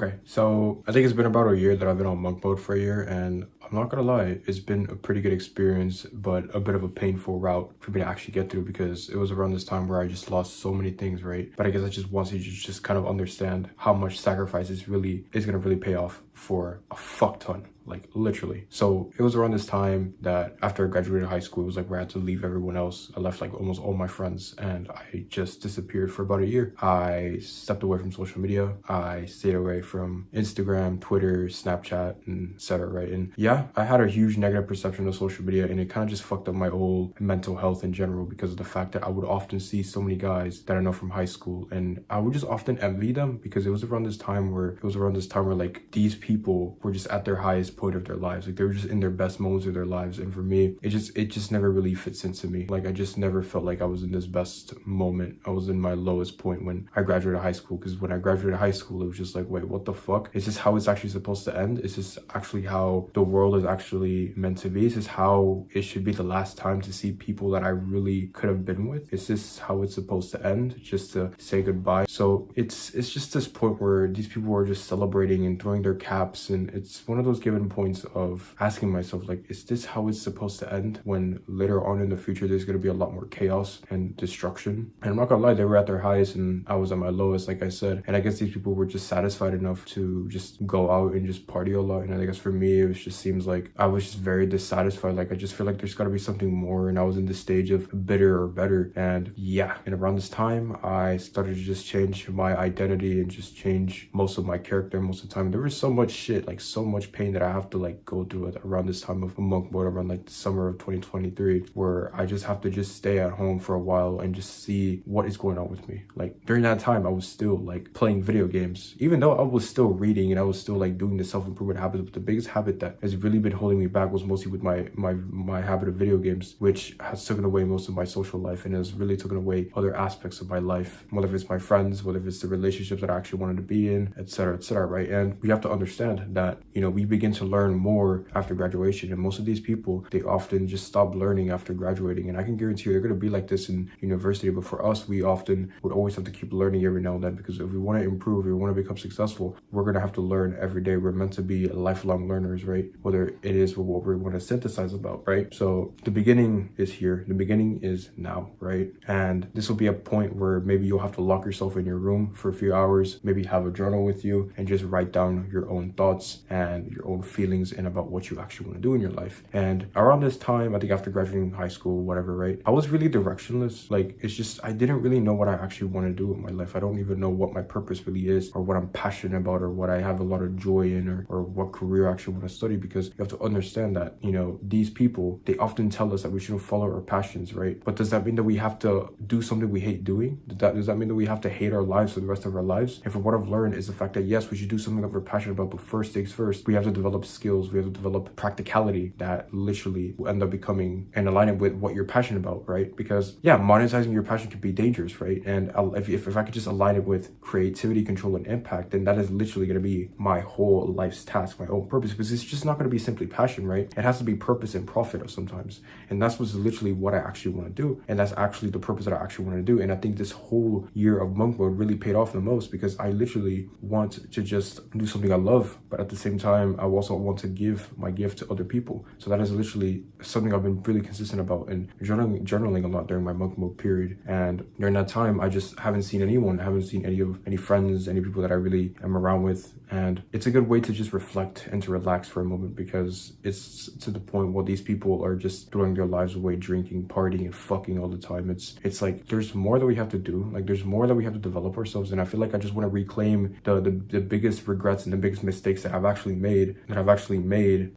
Okay, so I think it's been about a year that I've been on monk mode for a year, and I'm not gonna lie, it's been a pretty good experience, but a bit of a painful route for me to actually get through because it was around this time where I just lost so many things, right? But I guess I just want you to just kind of understand how much sacrifice is gonna really pay off for a fuck ton. Like literally. So it was around this time that after I graduated high school, it was like where I had to leave everyone else. I left like almost all my friends and I just disappeared for about a year. I stepped away from social media. I stayed away from Instagram, Twitter, Snapchat, and etc. Right. And yeah, I had a huge negative perception of social media and it kind of just fucked up my whole mental health in general because of the fact that I would often see so many guys that I know from high school and I would just often envy them because it was around this time where like these people were just at their highest point of their lives. Like they were just in their best moments of their lives. And for me, it just never really fits into me. Like I just never felt like I was in this best moment. I was in my lowest point when I graduated high school. Because when I graduated high school, it was just like, wait, what the fuck? Is this how it's actually supposed to end? Is this actually how the world is actually meant to be? Is this how it should be the last time to see people that I really could have been with? Is this how it's supposed to end? Just to say goodbye? So it's just this point where these people are just celebrating and throwing their caps, and it's one of those given points of asking myself, like, is this how it's supposed to end when later on in the future there's going to be a lot more chaos and destruction? And I'm not gonna lie, they were at their highest and I was at my lowest, like I said. And I guess these people were just satisfied enough to just go out and just party a lot. And I guess for me, it just seems like I was just very dissatisfied. Like I just feel like there's got to be something more, and I was in this stage of bitter or better. And yeah, and around this time I started to just change my identity and just change most of my character. Most of the time there was so much shit, like so much pain that I have to like go through it around this time of monk mode, around like the summer of 2023, where I just have to just stay at home for a while and just see what is going on with me. Like during that time I was still like playing video games, even though I was still reading and I was still like doing the self-improvement habits. But the biggest habit that has really been holding me back was mostly with my habit of video games, which has taken away most of my social life and has really taken away other aspects of my life, whether it's my friends, whether it's the relationships that I actually wanted to be in, etc., right? And we have to understand that, you know, we begin to learn more after graduation, and most of these people, they often just stop learning after graduating. And I can guarantee you they're going to be like this in university, but for us, we often would always have to keep learning every now and then, because if we want to improve, if we want to become successful, we're going to have to learn every day. We're meant to be lifelong learners, right? Whether it is what we want to synthesize about, right? So the beginning is here, the beginning is now, right? And this will be a point where maybe you'll have to lock yourself in your room for a few hours, maybe have a journal with you and just write down your own thoughts and your own feelings and about what you actually want to do in your life. And around this time, I think after graduating high school, whatever, right, I was really directionless. Like it's just, I didn't really know what I actually want to do with my life. I don't even know what my purpose really is, or what I'm passionate about, or what I have a lot of joy in, or what career I actually want to study. Because you have to understand that, you know, these people, they often tell us that we shouldn't follow our passions, right? But does that mean that we have to do something we hate doing? Does that mean that we have to hate our lives for the rest of our lives? And from what I've learned is the fact that yes, we should do something that we're passionate about, but first things first, we have to develop skills, we have to develop practicality that literally will end up becoming and aligning with what you're passionate about, right? Because yeah, monetizing your passion can be dangerous, right? And if I could just align it with creativity, control, and impact, then that is literally going to be my whole life's task, my own purpose, because it's just not going to be simply passion, right? It has to be purpose and profit sometimes. And that's what's literally what I actually want to do. And that's actually the purpose that I actually want to do. And I think this whole year of monk mode really paid off the most, because I literally want to just do something I love, but at the same time, I also want to give my gift to other people. So that is literally something I've been really consistent about, and journaling a lot during my monk mode period. And during that time, I just haven't seen anyone, I haven't seen any friends, any people that I really am around with. And it's a good way to just reflect and to relax for a moment, because it's to the point where these people are just throwing their lives away, drinking, partying, and fucking all the time. It's like there's more that we have to do. Like there's more that we have to develop ourselves. And I feel like I just want to reclaim the biggest regrets and the biggest mistakes that I've actually made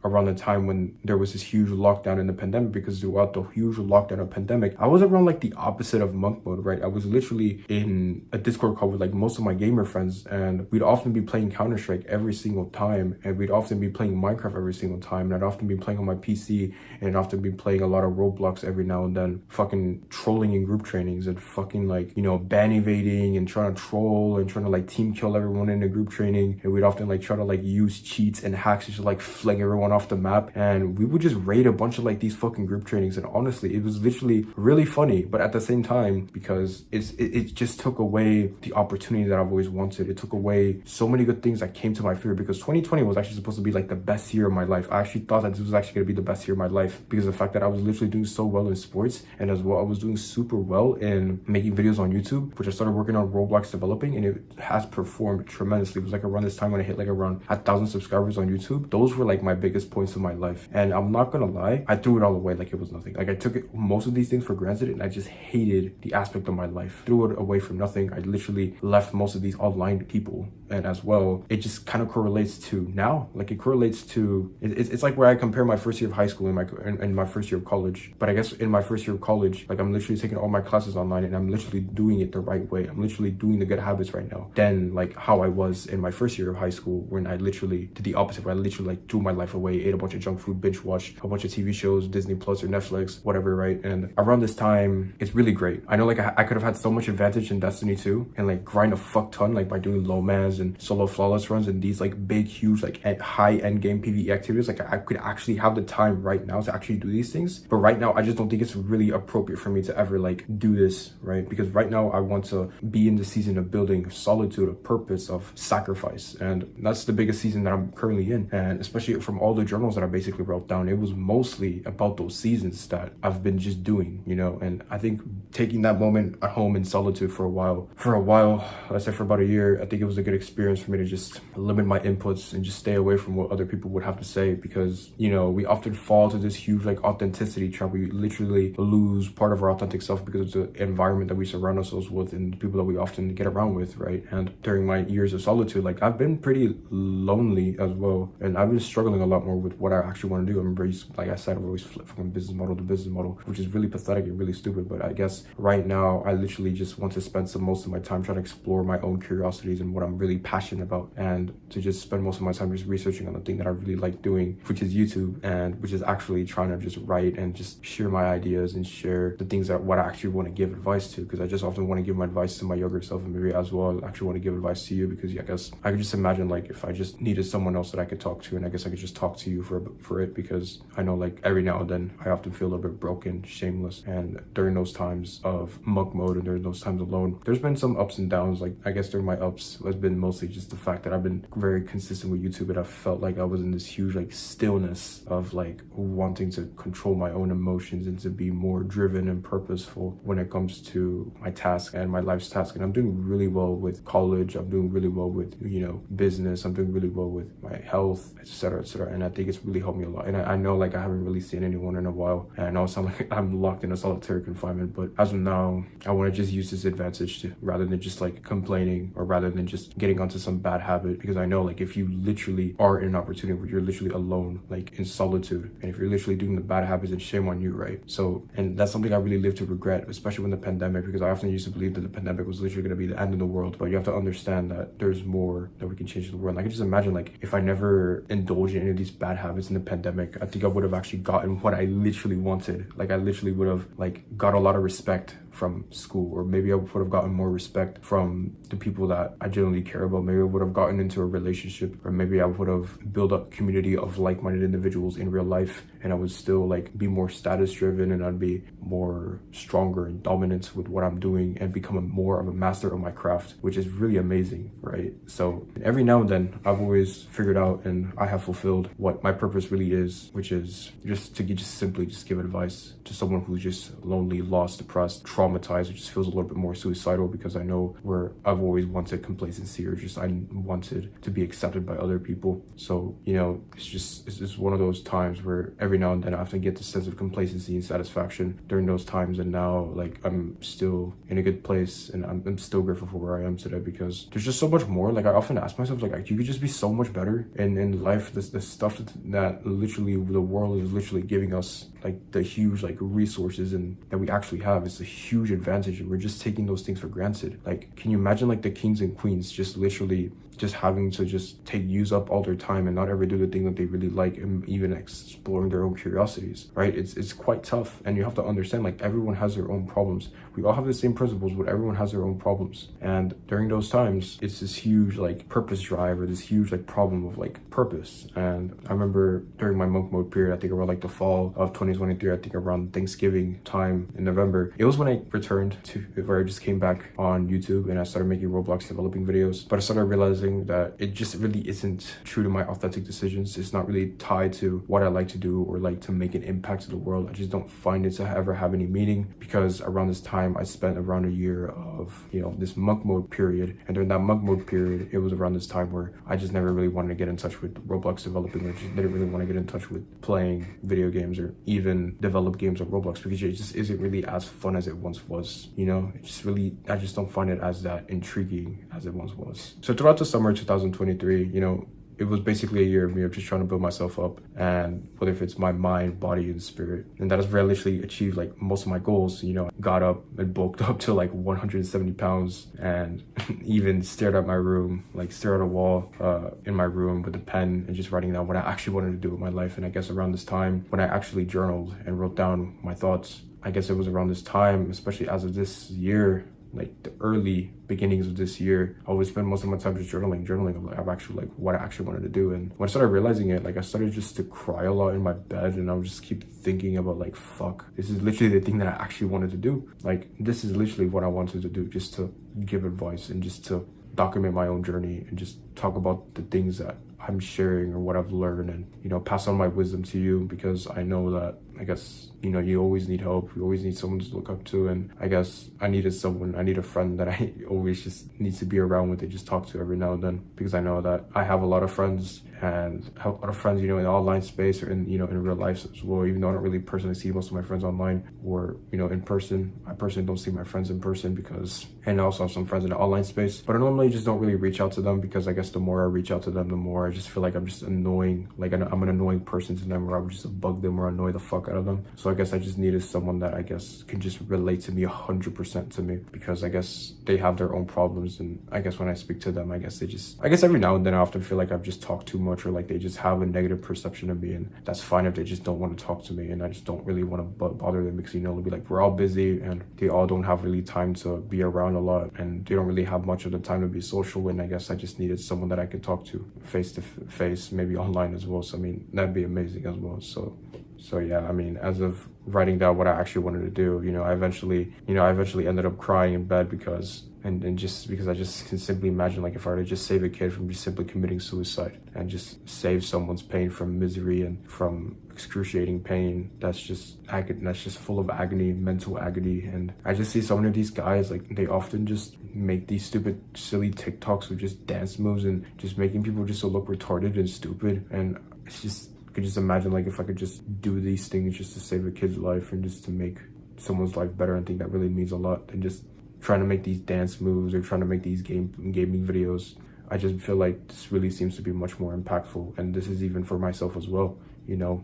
around the time when there was this huge lockdown in the pandemic. Because throughout the huge lockdown of pandemic, I was around like the opposite of monk mode, right? I was literally in a Discord call with like most of my gamer friends, and we'd often be playing Counter-Strike every single time, and we'd often be playing Minecraft every single time, and I'd often be playing on my PC, and I'd often be playing a lot of Roblox every now and then, fucking trolling in group trainings and fucking like, you know, ban evading and trying to troll and trying to like team kill everyone in a group training. And we'd often like try to like use cheats and hacks to just like fling everyone off the map, and we would just raid a bunch of like these fucking group trainings. And honestly, it was literally really funny, but at the same time, because it just took away the opportunity that I've always wanted. It took away so many good things that came to my favor, because 2020 was actually supposed to be like the best year of my life. I actually thought that this was actually going to be the best year of my life, because of the fact that I was literally doing so well in sports, and as well I was doing super well in making videos on YouTube, which I started working on Roblox developing, and it has performed tremendously. It was like around this time when I hit like around 1,000 subscribers on YouTube. Those were like my biggest points in my life, and I'm not gonna lie, I threw it all away like it was nothing. Like I took most of these things for granted, and I just hated the aspect of my life. Threw it away for nothing. I literally left most of these online people, and as well, it just kind of correlates to now. Like it correlates to it's like where I compare my first year of high school and my first year of college. But I guess in my first year of college, like I'm literally taking all my classes online, and I'm literally doing it the right way. I'm literally doing the good habits right now than like how I was in my first year of high school, when I literally did the opposite, where I literally like threw my life away, ate a bunch of junk food, binge watched a bunch of TV shows, Disney Plus or Netflix, whatever, right? And around this time, it's really great. I know like I could have had so much advantage in Destiny 2 and like grind a fuck ton, like by doing low mans and solo flawless runs and these like big, huge, like high end game PvE activities. Like I could actually have the time right now to actually do these things. But right now, I just don't think it's really appropriate for me to ever like do this, right? Because right now I want to be in the season of building solitude, of purpose, of sacrifice. And that's the biggest season that I'm currently in. And especially from all the journals that I basically wrote down, it was mostly about those seasons that I've been just doing, you know? And I think taking that moment at home in solitude for a while, let's say for about a year, I think it was a good experience for me to just limit my inputs and just stay away from what other people would have to say. Because, you know, we often fall to this huge like authenticity trap. We literally lose part of our authentic self because of the environment that we surround ourselves with and the people that we often get around with, right? And during my years of solitude, like I've been pretty lonely as well, and I've been struggling a lot more with what I actually want to do. I remember, like I said, I always flip from business model to business model, which is really pathetic and really stupid. But I guess right now I literally just want to spend most of my time trying to explore my own curiosities and what I'm really passionate about, and to just spend most of my time just researching on the thing that I really like doing, which is YouTube, and which is actually trying to just write and just share my ideas and share the things that what I actually want to give advice to, because I just often want to give my advice to my younger self, and maybe as well I actually want to give advice to you, because I guess I could just imagine like if I just needed someone else that I could talk to, and I guess I could just talk to you for it, because I know like every now and then I often feel a little bit broken, shameless, and during those times of monk mode and during those times alone, there's been some ups and downs. Like I guess during my ups has been mostly just the fact that I've been very consistent with YouTube, and I felt like I was in this huge like stillness of like wanting to control my own emotions and to be more driven and purposeful when it comes to my task and my life's task. And I'm doing really well with college, I'm doing really well with, you know, business, I'm doing really well with my health, etc., etc. And I think it's really helped me a lot. And I know like I haven't really seen anyone in a while, and I know it sounds like I'm locked in a solitary confinement, but as of now, I want to just use this advantage to, rather than just like complaining or rather than just getting onto some bad habit, because I know like if you literally are in an opportunity where you're literally alone, like in solitude, and if you're literally doing the bad habits, then shame on you, right? So, and that's something I really live to regret, especially when the pandemic, because I often used to believe that the pandemic was literally going to be the end of the world. But you have to understand that there's more that we can change in the world. And I can just imagine like if I never indulged in any of these bad habits in the pandemic, I think I would have actually gotten what I literally wanted. Like I literally would have like got a lot of respect from school, or maybe I would have gotten more respect from the people that I genuinely care about. Maybe I would have gotten into a relationship, or maybe I would have built a community of like-minded individuals in real life, and I would still like be more status driven, and I'd be more stronger and dominant with what I'm doing and become more of a master of my craft, which is really amazing, right? So every now and then I've always figured out and I have fulfilled what my purpose really is, which is just to simply give advice to someone who's just lonely, lost, depressed, traumatized, or just feels a little bit more suicidal, because I know where I've always wanted complacency, or just I wanted to be accepted by other people. So, you know, it's just one of those times where every now and then I have to get this sense of complacency and satisfaction during those times. And now like I'm still in a good place, and I'm still grateful for where I am today, because there's just so much more. Like I often ask myself, like you could just be so much better in life. The stuff that literally the world is literally giving us, like the huge like resources and that we actually have, is a huge advantage, and we're just taking those things for granted. Like, can you imagine like the kings and queens just literally just having to just use up all their time and not ever do the thing that they really like, and even exploring their own curiosities, right? It's quite tough, and you have to understand, like, everyone has their own problems. We all have the same principles, but everyone has their own problems. And during those times, it's this huge like purpose drive, or this huge like problem of like purpose. And I remember during my monk mode period, I think around like the fall of 2023, I think around Thanksgiving time in November, it was when I returned to where I just came back on YouTube and I started making Roblox developing videos. But I started realizing that it just really isn't true to my authentic decisions. It's not really tied to what I like to do or like to make an impact to the world. I just don't find it to ever have any meaning, because around this time I spent around a year of, you know, this monk mode period. And during that monk mode period, it was around this time where I just never really wanted to get in touch with Roblox developing, or just didn't really want to get in touch with playing video games or even develop games on Roblox, because it just isn't really as fun as it once was, you know? It just really, I just don't find it as that intriguing as it once was. So throughout the summer of 2023, you know, it was basically a year of me of just trying to build myself up, and whether if it's my mind, body, and spirit. And that has realistically achieved like most of my goals. You know, got up and bulked up to like 170 pounds, and even stared at my room, like stared at a wall in my room with a pen and just writing down what I actually wanted to do with my life. And I guess around this time when I actually journaled and wrote down my thoughts, I guess it was around this time, especially as of this year, like the early beginnings of this year, I always spend most of my time just journaling of actually like what I actually wanted to do. And when I started realizing it, like I started just to cry a lot in my bed, and I would just keep thinking about like, fuck, this is literally the thing that I actually wanted to do. Like, this is literally what I wanted to do, just to give advice and just to document my own journey and just talk about the things that I'm sharing or what I've learned, and, you know, pass on my wisdom to you, because I know that, I guess, you know, you always need help. You always need someone to look up to. And I guess I need a friend that I always just need to be around with and just talk to every now and then, because I know that I have a lot of friends, and have a lot of friends, you know, in the online space or in, you know, in real life as well, even though I don't really personally see most of my friends online or, you know, in person. I personally don't see my friends in person, because, and I also have some friends in the online space, but I normally just don't really reach out to them, because I guess the more I reach out to them, the more I just feel like I'm just annoying, like I'm an annoying person to them, or I would just bug them or annoy the fuck out of them. So I guess I just needed someone that I guess can just relate to me 100% to me, because I guess they have their own problems, and I guess when I speak to them, I guess every now and then I often feel like I've just talked too much, or like they just have a negative perception of me, and that's fine if they just don't want to talk to me, and I just don't really want to bother them, because, you know, it'll be like we're all busy and they all don't have really time to be around a lot, and they don't really have much of the time to be social. And I guess I just needed someone that I could talk to face to face, maybe online as well. So I mean, that'd be amazing as well. So yeah, I mean, as of writing down what I actually wanted to do, you know, I eventually ended up crying in bed, because just because I just can simply imagine, like, if I were to just save a kid from just simply committing suicide, and just save someone's pain from misery and from excruciating pain that's just full of agony, mental agony. And I just see so many of these guys, like, they often just make these stupid, silly TikToks with just dance moves and just making people just look retarded and stupid. And it's just, I could just imagine, like, if I could just do these things just to save a kid's life and just to make someone's life better, I think that really means a lot than just trying to make these dance moves or trying to make these gaming videos. I just feel like this really seems to be much more impactful, and this is even for myself as well, you know.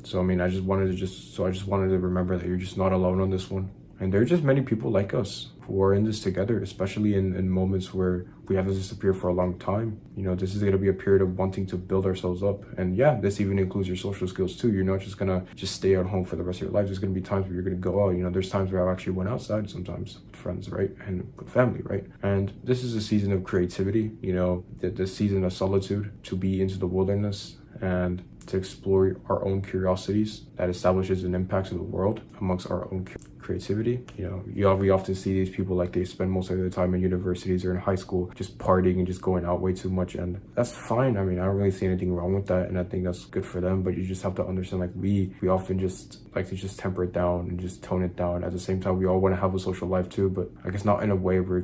So I mean, I just wanted to remember that you're just not alone on this one, and there are just many people like us who are in this together, especially in moments where we have to disappear for a long time. You know, this is going to be a period of wanting to build ourselves up. And yeah, this even includes your social skills too. You're not just going to just stay at home for the rest of your life. There's going to be times where you're going to go out. You know, there's times where I actually went outside sometimes with friends, right? And with family, right? And this is a season of creativity, you know, the season of solitude, to be into the wilderness and to explore our own curiosities that establishes an impact to the world amongst our own creativity. You know, we often see these people, like, they spend most of their time in universities or in high school just partying and just going out way too much, and that's fine. I mean, I don't really see anything wrong with that, and I think that's good for them. But you just have to understand, like, we often just like to just temper it down and just tone it down. At the same time, we all want to have a social life too, but I guess not in a way where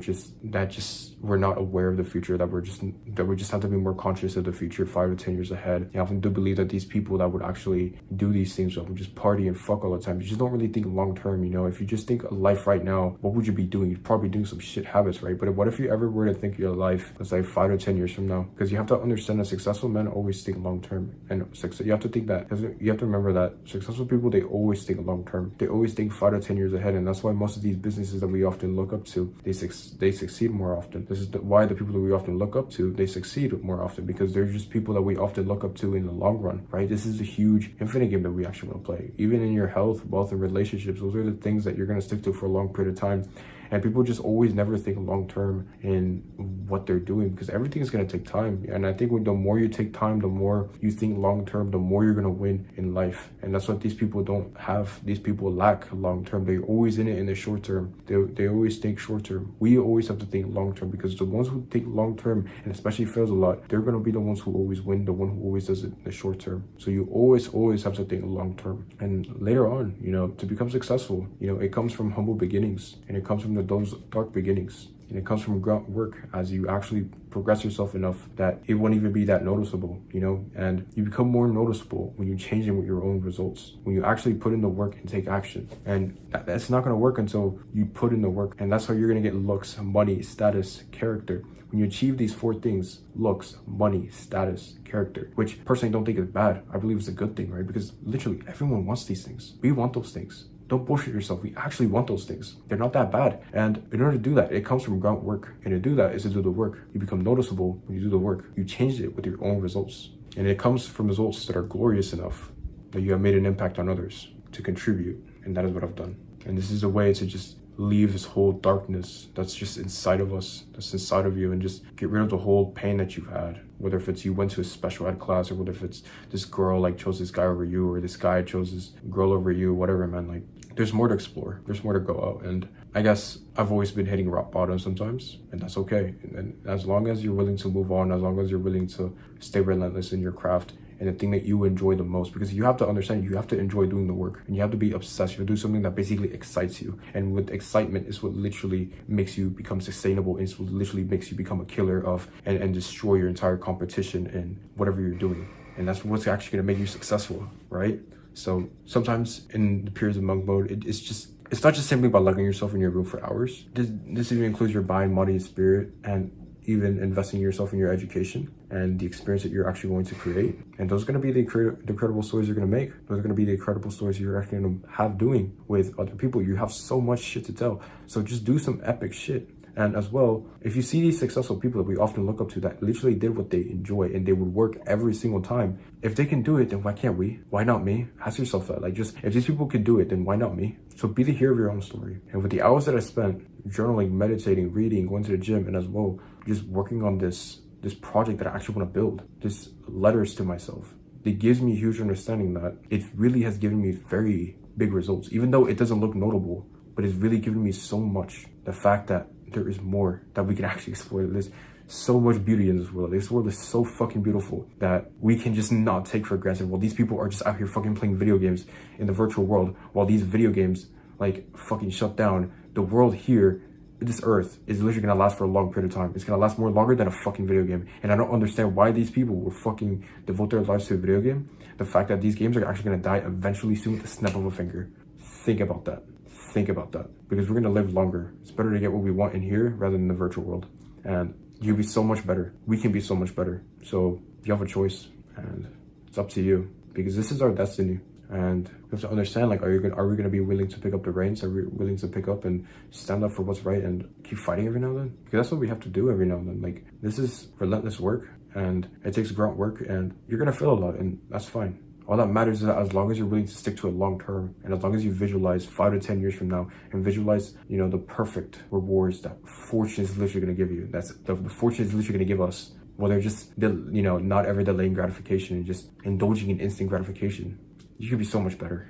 we're not aware of the future, that we just have to be more conscious of the future 5 to 10 years ahead. I often do believe that these people that would actually do these things that would just party and fuck all the time. You just don't really think long term, you know. If you just think of life right now, what would you be doing? You'd probably be doing some shit habits, right? But what if you ever were to think your life was like 5 to 10 years from now? Because you have to understand that successful men always think long term, and you have to think that, you have to remember that successful people, they always think long term. They always think 5 to 10 years ahead, and that's why most of these businesses that we often look up to, they succeed more often. This is why the people that we often look up to, they succeed more often, because they're just people that we often look up to in the long run, right? This is a huge infinite game that we actually want to play. Even in your health, wealth, and relationships, those are the things that you're going to stick to for a long period of time. And people just always never think long term in what they're doing, because everything is going to take time. And I think the more you take time, the more you think long term, the more you're going to win in life. And that's what these people don't have. These people lack long term. They're always in it in the short term. They always think short term. We always have to think long term, because the ones who think long term, and especially fails a lot, they're going to be the ones who always win, the one who always does it in the short term. So you always have to think long term. And later on, you know, to become successful, you know, it comes from humble beginnings, and it comes from those dark beginnings, and it comes from grunt work as you actually progress yourself enough that it won't even be that noticeable, you know. And you become more noticeable when you change it with your own results, when you actually put in the work and take action. And that's not going to work until you put in the work. And that's how you're going to get looks, money, status, character. When you achieve these 4 things, looks, money, status, character, which personally I don't think is bad, I believe it's a good thing, right? Because literally everyone wants these things. We want those things. Don't bullshit yourself. We actually want those things. They're not that bad. And in order to do that, it comes from grunt work. And to do that is to do the work. You become noticeable when you do the work. You change it with your own results. And it comes from results that are glorious enough that you have made an impact on others to contribute. And that is what I've done. And this is a way to just leave this whole darkness that's just inside of us, that's inside of you, and just get rid of the whole pain that you've had. Whether if it's you went to a special ed class, or whether if it's this girl like chose this guy over you, or this guy chose this girl over you, whatever, man. Like, there's more to explore. There's more to go out. And I guess I've always been hitting rock bottom sometimes, and that's okay. And as long as you're willing to move on, as long as you're willing to stay relentless in your craft and the thing that you enjoy the most, because you have to understand, you have to enjoy doing the work, and you have to be obsessed. You have to do something that basically excites you. And with excitement is what literally makes you become sustainable. It's what literally makes you become a killer of and destroy your entire competition in whatever you're doing. And that's what's actually going to make you successful, right? So sometimes in the periods of monk mode, it's not just simply about locking yourself in your room for hours. This even includes your mind, body, and spirit, and even investing in yourself in your education and the experience that you're actually going to create. And those are going to be the incredible stories you're going to make. Those are going to be the incredible stories you're actually going to have doing with other people. You have so much shit to tell. So just do some epic shit. And as well, if you see these successful people that we often look up to that literally did what they enjoy and they would work every single time, if they can do it, then why can't we? Why not me? Ask yourself that. Like, just, if these people can do it, then why not me? So be the hero of your own story. And with the hours that I spent journaling, meditating, reading, going to the gym, and as well, just working on this project that I actually want to build, this letters to myself, it gives me a huge understanding that it really has given me very big results, even though it doesn't look notable, but it's really given me so much. The fact that there is more that we can actually explore. There's so much beauty in this world. This world is so fucking beautiful that we can just not take for granted. While these people are just out here fucking playing video games in the virtual world, while these video games like fucking shut down, the world here, this earth, is literally gonna last for a long period of time. It's gonna last longer than a fucking video game. And I don't understand why these people would fucking devote their lives to a video game. The fact that these games are actually gonna die eventually soon with the snap of a finger. Think about that. Think about that, because we're gonna live longer. It's better to get what we want in here rather than the virtual world, and you'll be so much better. We can be so much better. So you have a choice, and it's up to you, because this is our destiny. And we have to understand, like, are we gonna be willing to pick up the reins? Are we willing to pick up and stand up for what's right and keep fighting every now and then? Because that's what we have to do every now and then. Like, this is relentless work, and it takes grunt work, and you're gonna fail a lot, and that's fine. All that matters is that as long as you're willing to stick to it long term, and as long as you visualize 5 to 10 years from now, and visualize, you know, the perfect rewards that fortune is literally going to give you. That's the fortune is literally going to give us. Well, they're just, you know, not ever delaying gratification and just indulging in instant gratification. You could be so much better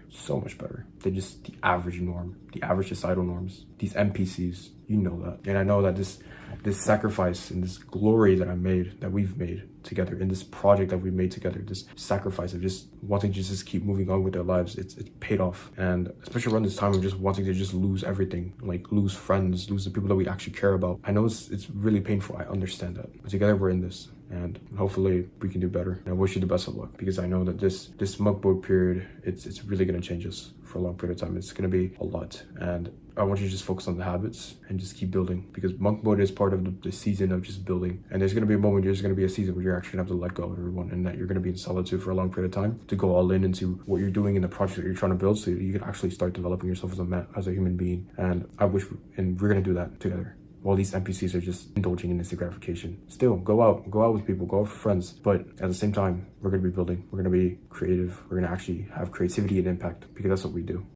than just the average norm, the average societal norms, these NPCs. You know that. And I know that this sacrifice and this glory that we've made together, in this project that we made together, this sacrifice of just wanting to just keep moving on with their lives, it's paid off. And especially around this time of just wanting to just lose everything, like lose friends, lose the people that we actually care about. I know it's really painful. I understand that. But together we're in this. and hopefully we can do better. And I wish you the best of luck, because I know that this monk mode period, it's really going to change us for a long period of time. It's going to be a lot, and I want you to just focus on the habits and just keep building, because monk mode is part of the season of just building. And there's going to be a moment, there's going to be a season where you're actually going to have to let go of everyone, and that you're going to be in solitude for a long period of time to go all in into what you're doing in the project that you're trying to build, so you can actually start developing yourself as a man, as a human being. And and we're going to do that together. While these NPCs are just indulging in instant gratification. Still, go out with people, go out with friends. But at the same time, we're going to be building, we're going to be creative, we're going to actually have creativity and impact, because that's what we do.